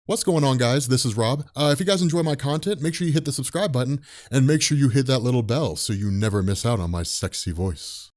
What's going on, guys? This is Rob. If you guys enjoy my content, make sure you hit the subscribe button and make sure you hit that little bell so you never miss out on my sexy voice.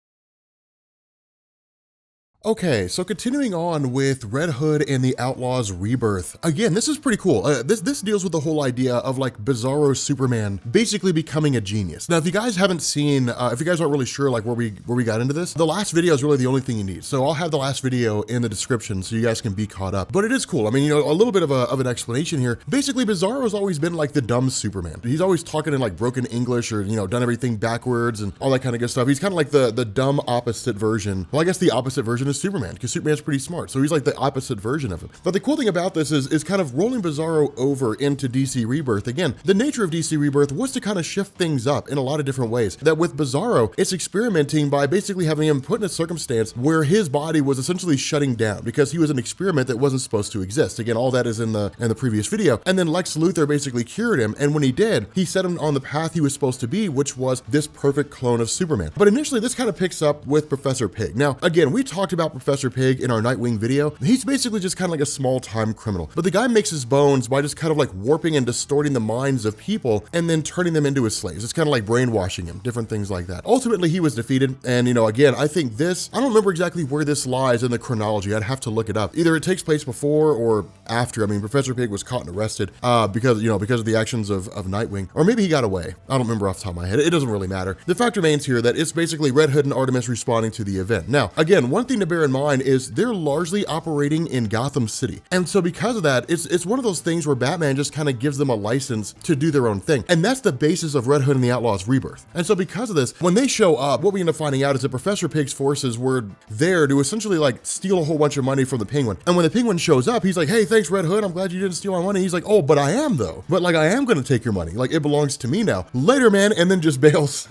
Okay, so continuing on with Red Hood and the Outlaws Rebirth. Again, this is pretty cool. This deals with the whole idea of like Bizarro Superman basically becoming a genius. Now, if you guys haven't seen, if you guys aren't really sure like where we got into this, the last video is really the only thing you need. So I'll have the last video in the description so you guys can be caught up. But it is cool. I mean, a little bit of an explanation here. Basically, Bizarro's always been like the dumb Superman. He's always talking in like broken English or, done everything backwards and all that kind of good stuff. He's kind of like the dumb opposite version. Well, I guess the opposite version is Superman, because Superman's pretty smart, so he's like the opposite version of him. But the cool thing about this is kind of rolling Bizarro over into DC Rebirth. Again, the nature of DC Rebirth was to kind of shift things up in a lot of different ways. That with Bizarro, it's experimenting by basically having him put in a circumstance where his body was essentially shutting down because he was an experiment that wasn't supposed to exist. Again, all that is in the previous video. And then Lex Luthor basically cured him, and when he did, he set him on the path he was supposed to be, which was this perfect clone of Superman. But initially, this kind of picks up with Professor Pig. Now, again, we talked about Professor Pig in our Nightwing video. He's basically just kind of like a small-time criminal, but the guy makes his bones by just kind of like warping and distorting the minds of people and then turning them into his slaves. It's kind of like brainwashing him, different things like that. Ultimately, he was defeated, and again, I think I don't remember exactly where this lies in the chronology. I'd have to look it up. Either it takes place before or after. I mean, Professor Pig was caught and arrested because of the actions of Nightwing, or maybe he got away. I don't remember off the top of my head. It doesn't really matter. The fact remains here that it's basically Red Hood and Artemis responding to the event. Now, again, one thing to bear in mind is they're largely operating in Gotham City. And so because of that, it's one of those things where Batman just kind of gives them a license to do their own thing. And that's the basis of Red Hood and the Outlaws Rebirth. And so because of this, when they show up, what we end up finding out is that Professor Pig's forces were there to essentially like steal a whole bunch of money from the Penguin. And when the Penguin shows up, he's like, hey, thanks Red Hood, I'm glad you didn't steal my money. He's like, oh, but I am though. But like, I am gonna take your money. Like, it belongs to me now. Later, man, and then just bails.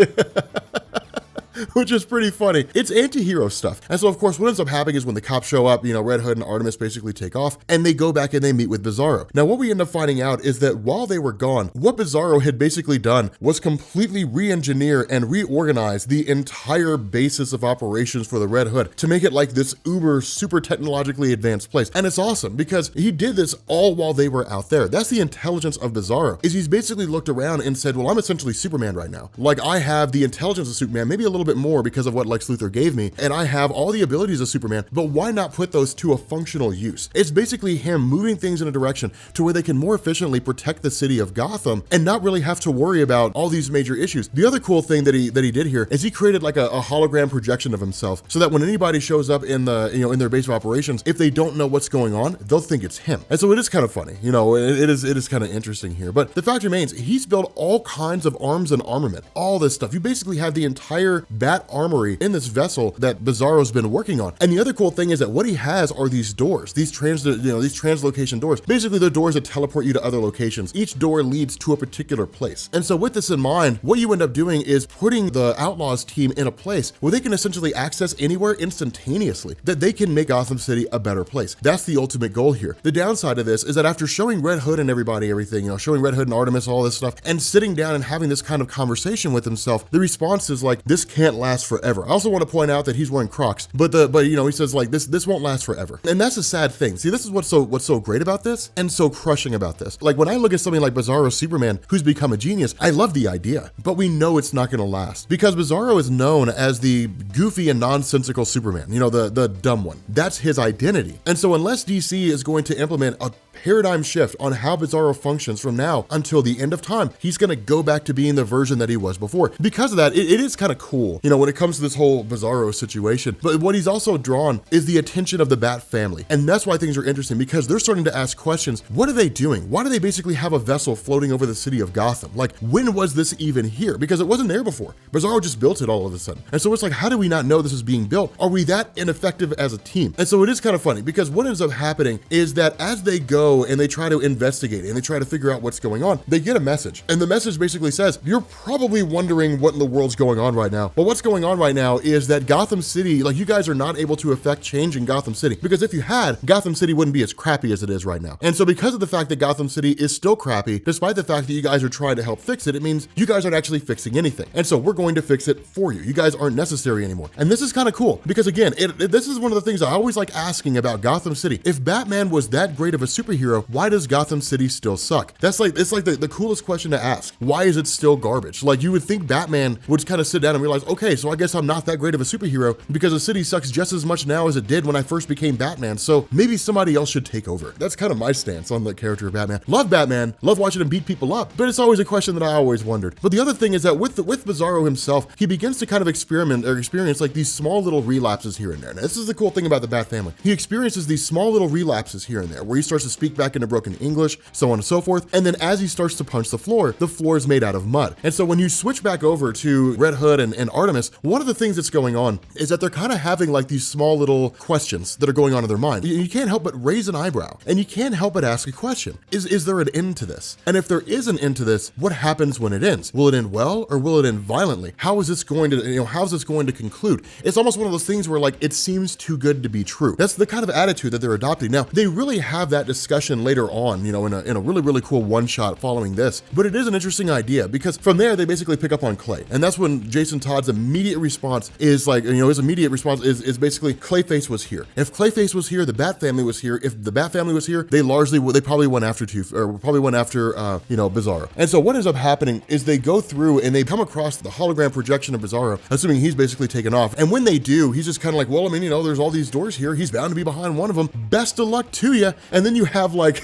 Which is pretty funny. It's anti-hero stuff. And so of course what ends up happening is when the cops show up, Red Hood and Artemis basically take off and they go back and they meet with Bizarro. Now what we end up finding out is that while they were gone, what Bizarro had basically done was completely re-engineer and reorganize the entire basis of operations for the Red Hood to make it like this uber super technologically advanced place. And it's awesome because he did this all while they were out there. That's the intelligence of Bizarro, is he's basically looked around and said, well, I'm essentially Superman right now. Like, I have the intelligence of Superman, maybe a little bit more because of what Lex Luthor gave me, and I have all the abilities of Superman, but why not put those to a functional use? It's basically him moving things in a direction to where they can more efficiently protect the city of Gotham and not really have to worry about all these major issues. The other cool thing that he did here is he created like a hologram projection of himself so that when anybody shows up in in their base of operations, if they don't know what's going on, they'll think it's him. And so it is kind of funny, it is kind of interesting here. But the fact remains, he's built all kinds of arms and armament, all this stuff. You basically have the entire Bat armory in this vessel that Bizarro's been working on. And the other cool thing is that what he has are these doors, these translocation doors. Basically, they're doors that teleport you to other locations. Each door leads to a particular place. And so with this in mind, what you end up doing is putting the Outlaws team in a place where they can essentially access anywhere instantaneously, that they can make Gotham City a better place. That's the ultimate goal here. The downside of this is that after showing Red Hood and everything, showing Red Hood and Artemis, all this stuff, and sitting down and having this kind of conversation with himself, the response is like, this can't last forever. I also want to point out that he's wearing Crocs, but he says like this won't last forever. And that's a sad thing. See, this is what's so great about this and so crushing about this. Like when I look at something like Bizarro Superman, who's become a genius, I love the idea, but we know it's not going to last because Bizarro is known as the goofy and nonsensical Superman, the dumb one. That's his identity. And so unless DC is going to implement a paradigm shift on how Bizarro functions from now until the end of time, he's going to go back to being the version that he was before. Because of that, it is kind of cool, when it comes to this whole Bizarro situation. But what he's also drawn is the attention of the Bat family. And that's why things are interesting, because they're starting to ask questions. What are they doing? Why do they basically have a vessel floating over the city of Gotham? Like, when was this even here? Because it wasn't there before. Bizarro just built it all of a sudden. And so it's like, how do we not know this is being built? Are we that ineffective as a team? And so it is kind of funny because what ends up happening is that as they go and they try to investigate and they try to figure out what's going on, they get a message. And the message basically says, you're probably wondering what in the world's going on right now. But what's going on right now is that Gotham City, like, you guys are not able to affect change in Gotham City, because if you had, Gotham City wouldn't be as crappy as it is right now. And so because of the fact that Gotham City is still crappy, despite the fact that you guys are trying to help fix it, it means you guys aren't actually fixing anything. And so we're going to fix it for you. You guys aren't necessary anymore. And this is kind of cool because again, this is one of the things I always like asking about Gotham City. If Batman was that great of a superhero, superhero, why does Gotham City still suck? It's like the coolest question to ask. Why is it still garbage? Like, you would think Batman would kind of sit down and realize, okay, so I guess I'm not that great of a superhero because the city sucks just as much now as it did when I first became Batman, so maybe somebody else should take over. That's kind of my stance on the character of Batman. Love Batman, love watching him beat people up, but it's always a question that I always wondered. But the other thing is that with Bizarro himself, he begins to kind of experiment or experience like these small little relapses here and there. Now, this is the cool thing about the Bat family. He experiences these small little relapses here and there where he starts to speak back into broken English, so on and so forth. And then as he starts to punch the floor is made out of mud. And so when you switch back over to Red Hood and Artemis, one of the things that's going on is that they're kind of having like these small little questions that are going on in their mind. You can't help but raise an eyebrow and you can't help but ask a question. Is there an end to this? And if there is an end to this, what happens when it ends? Will it end well or will it end violently? How is this going to, how's this going to conclude? It's almost one of those things where like, it seems too good to be true. That's the kind of attitude that they're adopting. Now, they really have that discussion later on, in a really, really cool one-shot following this, but it is an interesting idea because from there, they basically pick up on Clay. And that's when Jason Todd's immediate response is like, his immediate response is basically Clayface was here. If Clayface was here, the Bat family was here. If the Bat family was here, they probably went after Bizarro. And so what ends up happening is they go through and they come across the hologram projection of Bizarro, assuming he's basically taken off. And when they do, he's just kind of like, well, there's all these doors here. He's bound to be behind one of them. Best of luck to you. And then you have like,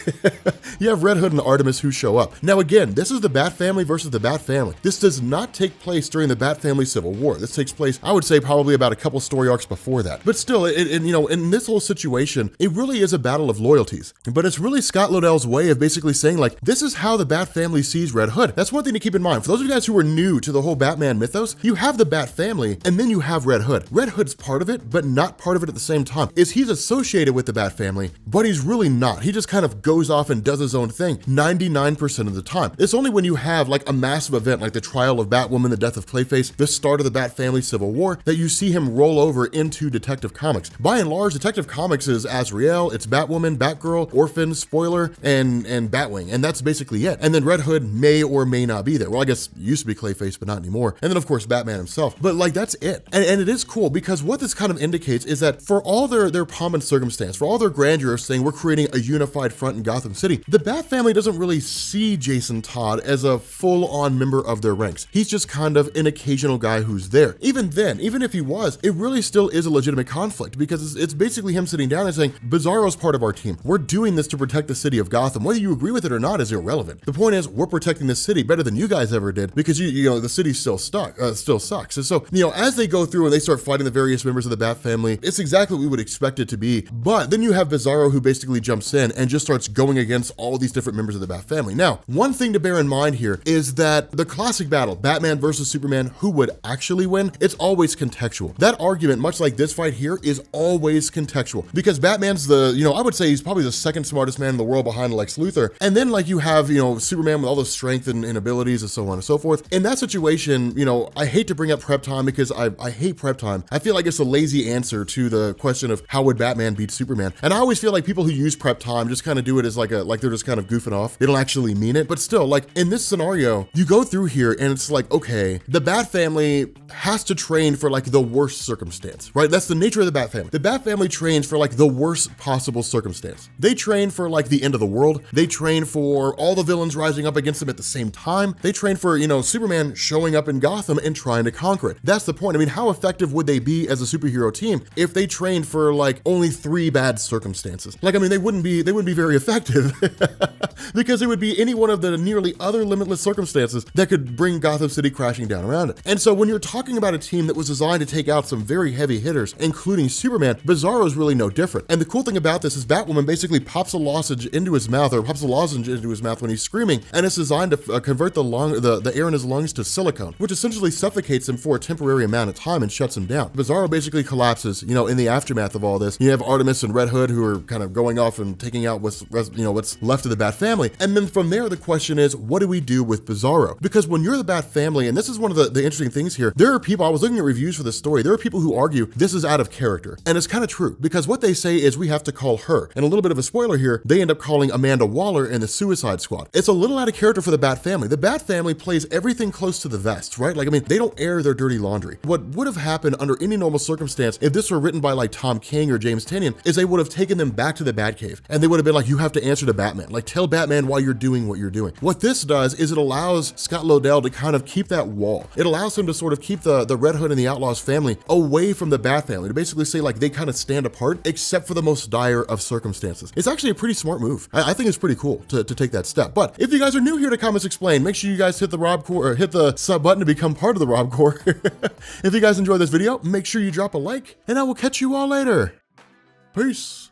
you have Red Hood and Artemis who show up. Now, again, this is the Bat family versus the Bat family. This does not take place during the Bat family civil war. This takes place, I would say, probably about a couple story arcs before that. But still, in this whole situation, it really is a battle of loyalties. But it's really Scott Lobdell's way of basically saying like, this is how the Bat family sees Red Hood. That's one thing to keep in mind. For those of you guys who are new to the whole Batman mythos, you have the Bat family and then you have Red Hood. Red Hood's part of it, but not part of it at the same time. He's associated with the Bat family, but he's really not. He just kind of goes off and does his own thing 99% of the time. It's only when you have like a massive event like the trial of Batwoman, the death of Clayface, the start of the Bat family civil war, that you see him roll over into Detective Comics. By and large, Detective Comics is Azrael, it's Batwoman, Batgirl, Orphan, Spoiler, and Batwing, and that's basically it. And then Red Hood may or may not be there. Well, I guess it used to be Clayface, but not anymore. And then of course Batman himself. But like that's it. And it is cool because what this kind of indicates is that for all their pomp and circumstance, for all their grandeur of saying we're creating a unified front in Gotham City, the Bat family doesn't really see Jason Todd as a full-on member of their ranks. He's just kind of an occasional guy who's there. Even then, even if he was, it really still is a legitimate conflict because it's basically him sitting down and saying, Bizarro's part of our team. We're doing this to protect the city of Gotham. Whether you agree with it or not is irrelevant. The point is, we're protecting this city better than you guys ever did because the city still sucks. And so, as they go through and they start fighting the various members of the Bat family, it's exactly what we would expect it to be. But then you have Bizarro who basically jumps in and just starts going against all these different members of the Bat family. Now, one thing to bear in mind here is that the classic battle, Batman versus Superman, who would actually win, it's always contextual. That argument, much like this fight here, is always contextual because Batman's I would say he's probably the second smartest man in the world behind Lex Luthor. And then like you have, Superman with all the strength and abilities and so on and so forth. In that situation, I hate to bring up prep time because I hate prep time. I feel like it's a lazy answer to the question of how would Batman beat Superman. And I always feel like people who use prep time just kind of do it as like they're just kind of goofing off. They don't actually mean it. But still, like in this scenario, you go through here and it's like, okay, the Bat family has to train for like the worst circumstance, right? That's the nature of the Bat family. The Bat family trains for like the worst possible circumstance. They train for like the end of the world. They train for all the villains rising up against them at the same time. They train for, Superman showing up in Gotham and trying to conquer it. That's the point. I mean, how effective would they be as a superhero team if they trained for like only 3 bad circumstances? Like, I mean, they wouldn't be very effective because it would be any one of the nearly other limitless circumstances that could bring Gotham City crashing down around it. And so when you're talking about a team that was designed to take out some very heavy hitters, including Superman, Bizarro is really no different. And the cool thing about this is Batwoman basically pops a lozenge into his mouth when he's screaming, and it's designed to convert the air in his lungs to silicone, which essentially suffocates him for a temporary amount of time and shuts him down. Bizarro basically collapses, in the aftermath of all this. You have Artemis and Red Hood who are kind of going off and taking out what's left of the Bat family. And then from there, the question is, what do we do with Bizarro? Because when you're the Bat family, and this is one of the interesting things here, there are people, I was looking at reviews for this story, there are people who argue this is out of character. And it's kind of true, because what they say is we have to call her. And a little bit of a spoiler here, they end up calling Amanda Waller in the Suicide Squad. It's a little out of character for the Bat family. The Bat family plays everything close to the vest, right? Like, I mean, they don't air their dirty laundry. What would have happened under any normal circumstance if this were written by like Tom King or James Tynion is they would have taken them back to the Batcave and they would would have been like, you have to answer to Batman. Like, tell Batman why you're doing what you're doing. What this does is it allows Scott Lobdell to kind of keep that wall. It allows him to sort of keep the Red Hood and the Outlaws family away from the Bat family, to basically say like they kind of stand apart except for the most dire of circumstances. It's actually a pretty smart move. I think it's pretty cool to take that step. But if you guys are new here to Comics Explained, make sure you guys hit the Rob Corps, or hit the sub button to become part of the Rob Corps. If you guys enjoyed this video, make sure you drop a like, and I will catch you all later. Peace.